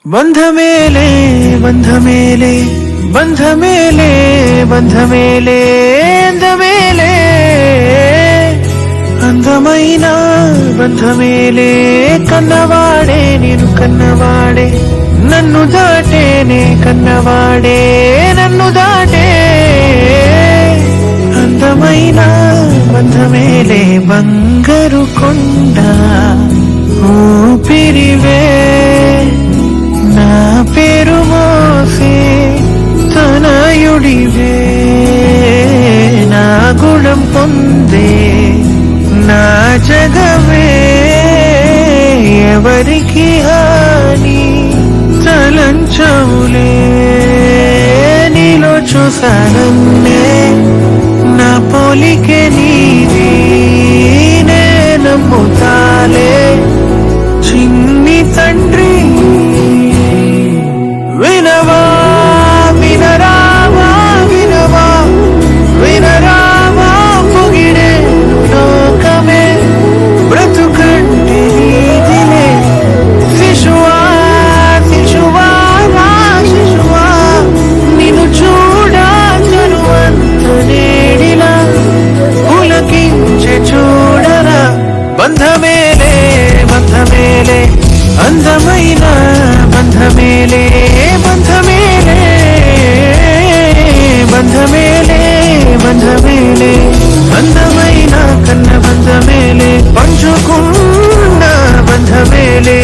బంధమేలే బంధమేలే బంధమేలే బంధమేలే అందమేలే అందమైన బంధమేలే కన్నవాడే నేను కన్నవాడే నన్ను దాటేనే కన్నవాడే నన్ను దాటే అందమైన బంధమేలే బంగారు కొండ ఊపిరివే నా పేరు మోసే తనయుడివే నా గుణం పొందే నా జగమే ఎవరికి హాని తలంచవులే నీలో చూసానన్నే నా పోలికే నీది నే నమ్ముతాలే చిన్ని తండ్రి వినవా వినరావా వినవా వినరావా పొగిడే లోకమే బ్రతుకంటే నీదిలే శిశువా శిశువా నా శిశువా నిన్ను చూడా చరువంత నేడిలా పులకించే చూడరా బంధమేలే బంధమేలే అందమైన బంధమేలే బంధమేలే బంధమేలే బంధమేలే అందమైన కన్న బంధమేలే పంచుకున్న బంధమేలే